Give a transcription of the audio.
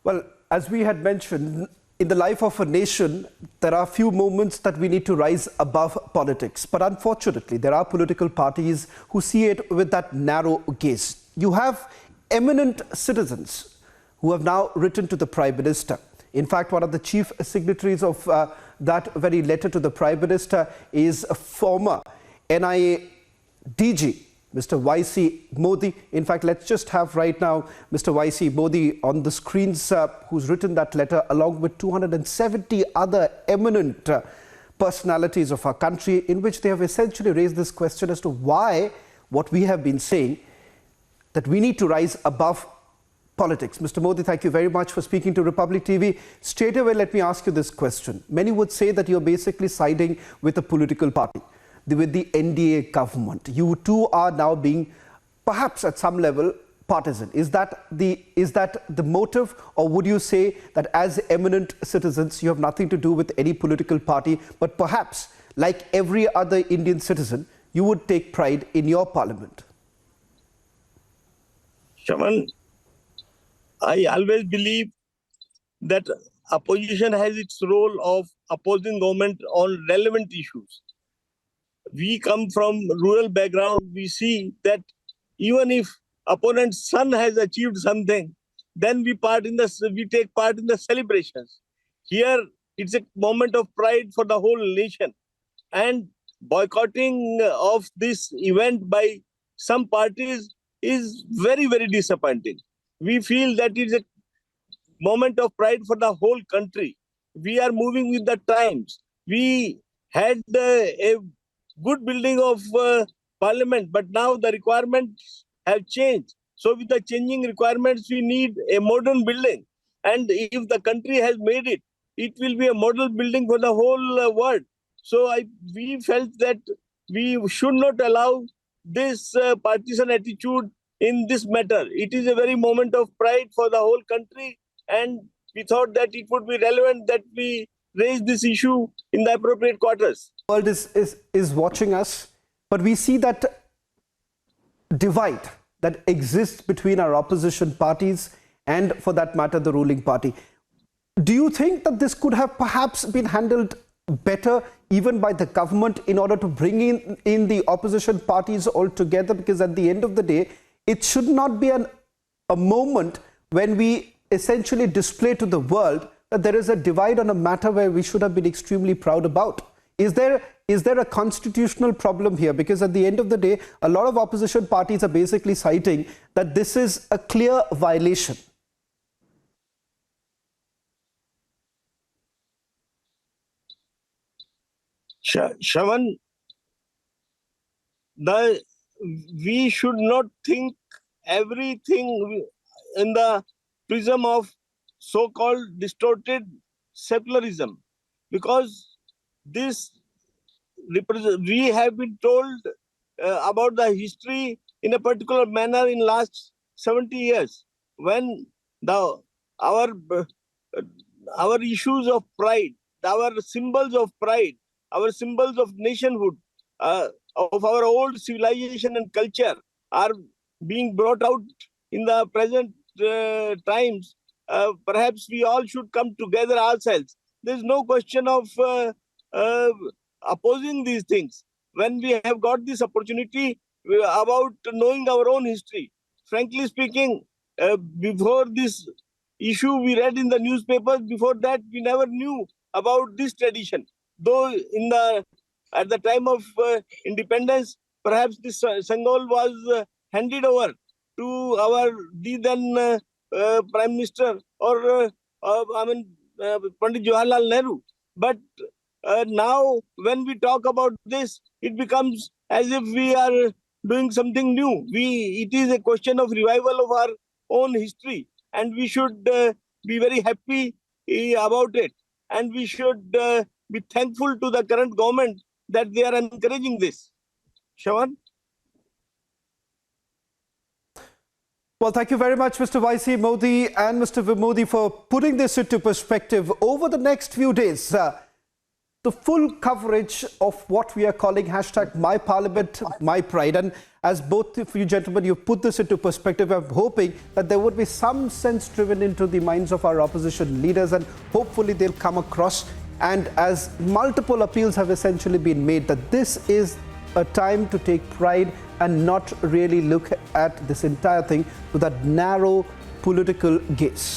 Well, as we had mentioned, in the life of a nation, there are few moments that we need to rise above politics. But unfortunately, there are political parties who see it with that narrow gaze. You have eminent citizens who have now written to the Prime Minister. In fact, one of the chief signatories of that very letter to the Prime Minister is a former NIA DG, Mr. Y.C. Modi. In fact, let's just have right now Mr. Y.C. Modi on the screens, who's written that letter along with 270 other eminent personalities of our country, in which they have essentially raised this question as to why what we have been saying, that we need to rise above politics. Mr. Modi, thank you very much for speaking to Republic TV. Straight away, let me ask you this question. Many would say that you're basically siding with a political party, with the NDA government. You too are now being, perhaps at some level, partisan. Is that the motive, or would you say that as eminent citizens, you have nothing to do with any political party, but perhaps, like every other Indian citizen, you would take pride in your parliament? Shaman, I always believe that opposition has its role of opposing government on relevant issues. We come from rural background. We see that even if opponent's son has achieved something, then we take part in the celebrations. Here, it's a moment of pride for the whole nation. And boycotting of this event by some parties is very, very disappointing. We feel that it's a moment of pride for the whole country. We are moving with the times. We had a good building of parliament, but now the requirements have changed. So with the changing requirements, we need a modern building. And if the country has made it, it will be a model building for the whole world. So we felt that we should not allow this partisan attitude in this matter. It is a very moment of pride for the whole country. And we thought that it would be relevant that we raise this issue in the appropriate quarters. The world is watching us, but we see that divide that exists between our opposition parties and, for that matter, the ruling party. Do you think that this could have perhaps been handled better even by the government in order to bring in the opposition parties all together? Because at the end of the day, it should not be a moment when we essentially display to the world that there is a divide on a matter where we should have been extremely proud about. Is there a constitutional problem here? Because at the end of the day, a lot of opposition parties are basically citing that this is a clear violation. Shravan, we should not think everything in the prism of so-called distorted secularism, because we have been told about the history in a particular manner in last 70 years, when our issues of pride, our symbols of pride, our symbols of nationhood, of our old civilization and culture are being brought out in the present times. Perhaps we all should come together ourselves. There is no question of opposing these things. When we have got this opportunity about knowing our own history, frankly speaking, before this issue we read in the newspapers, before that we never knew about this tradition. Though at the time of independence, perhaps this Sangol was handed over to our then Prime Minister, or Pandit Jawaharlal Nehru. But now when we talk about this, it becomes as if we are doing something new. It is a question of revival of our own history, and we should be very happy about it. And we should be thankful to the current government that they are encouraging this. Shawan? Well, thank you very much, Mr. Y.C. Modi and Mr. Modi, for putting this into perspective. Over the next few days, the full coverage of what we are calling hashtag My Parliament, My Pride. And as both of you gentlemen, you put this into perspective, I'm hoping that there would be some sense driven into the minds of our opposition leaders, and hopefully they'll come across. And as multiple appeals have essentially been made, that this is a time to take pride and not really look at this entire thing with that narrow political gaze.